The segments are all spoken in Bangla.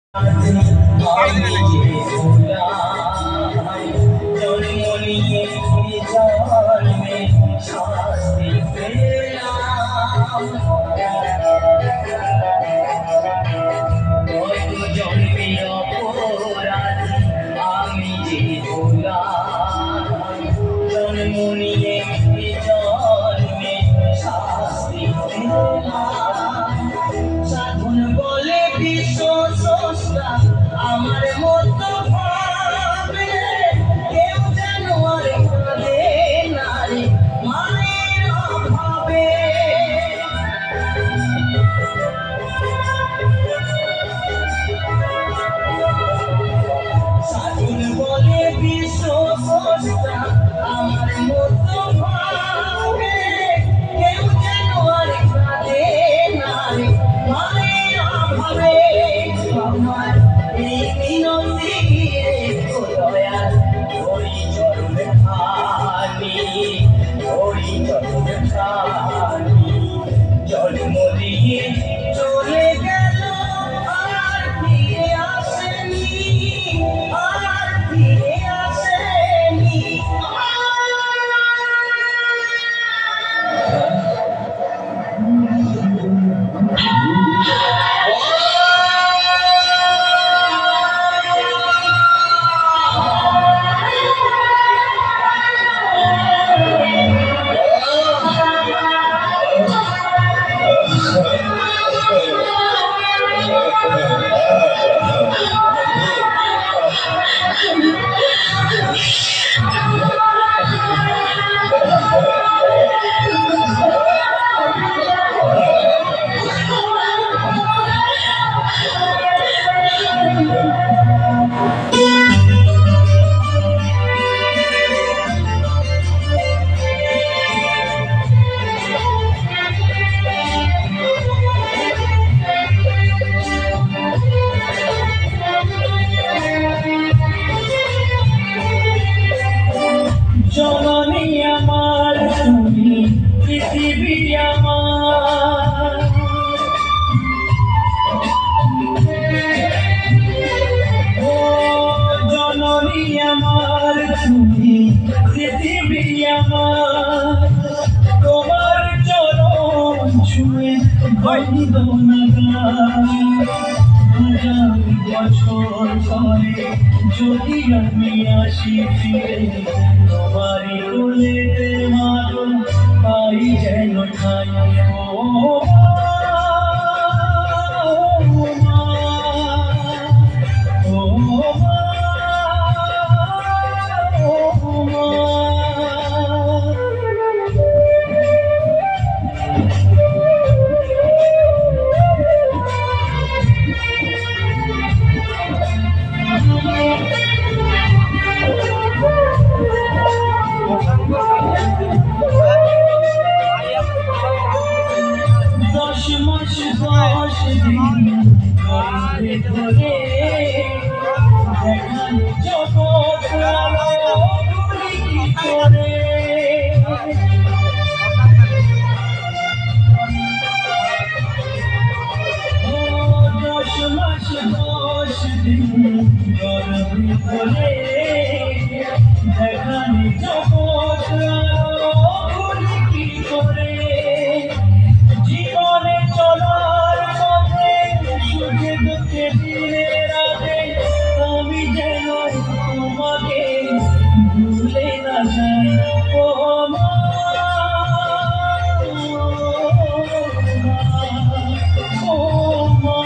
সাধন বলে বিশ্ব স্রষ্টা আমার মতো ভাবে কেউ যেন আর কাঁদে না রে মায়ের অভাবে। সাধন বলে বিশ্ব স্রষ্টা আমার মতো ভাবে কেউ যেন আর কাঁদে না রে মায়ের অভাবে। আমার এই মিনতি রে দয়াল হরি চরণ খানি, হরি চরণ খানি। জন্ম দিয়ে চলে গেল আর ফিরে আসেনি, আর ফিরে আসেনি। জননী আমার তুমি পৃথিবী আমার, ও জননী আমার তুমি পৃথিবী আমার। তোমার চরণ ছুঁয়ে বন্দনা হাজার বছর পরে যদি আমি আসি ফিরে তোমারই কোলে মাগো পাই যেন ঠাই। ও মা, ও মা, ও মা। দশ মাস 10 দিন গর্ভে ধরে দেখান জগৎ আলো কি করে। 10 মাস 10 দিন গর্ভে ধরে দেখান জগৎ আলো কি করে। জীবনে চলার পথে সুখে দুঃখে দিনে রাতে আমি যেন তোমাকে ভুলে না যাই। ও মা, ও মা।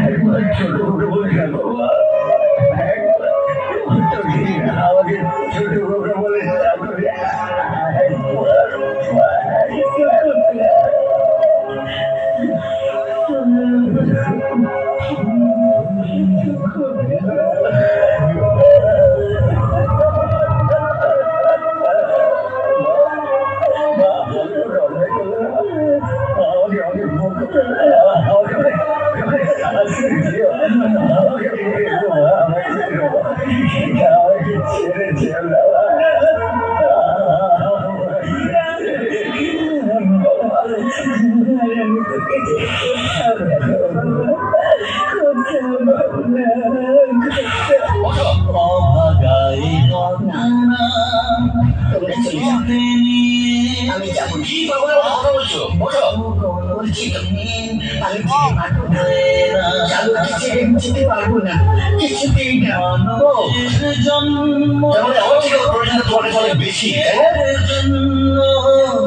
একবার ছোট করে বলে বাবা, আমাকে ছোট করে বলে কি বাবার কথা বলছো? বলো। বলছি আমি যেতে পারবো না, কিছুতেই না। তাহলে আমার থেকে প্রয়োজন তোমার অনেক বেশি,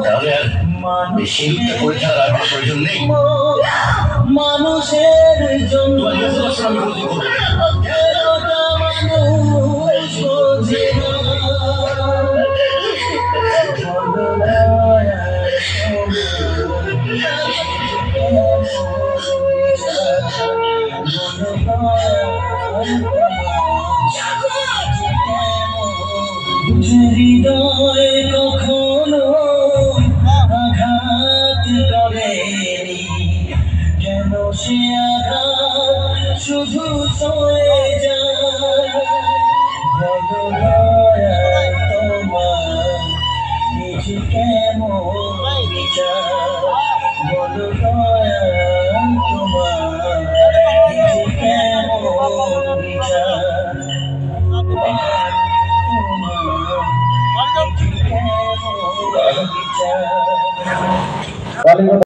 তাহলে আর বেশি পরীক্ষা রাখার প্রয়োজন নেই। মানুষের জন্য আমি বলতে করবো হৃদয় কখনো আঘাত করেনি, কেন সে আঘাত শুধু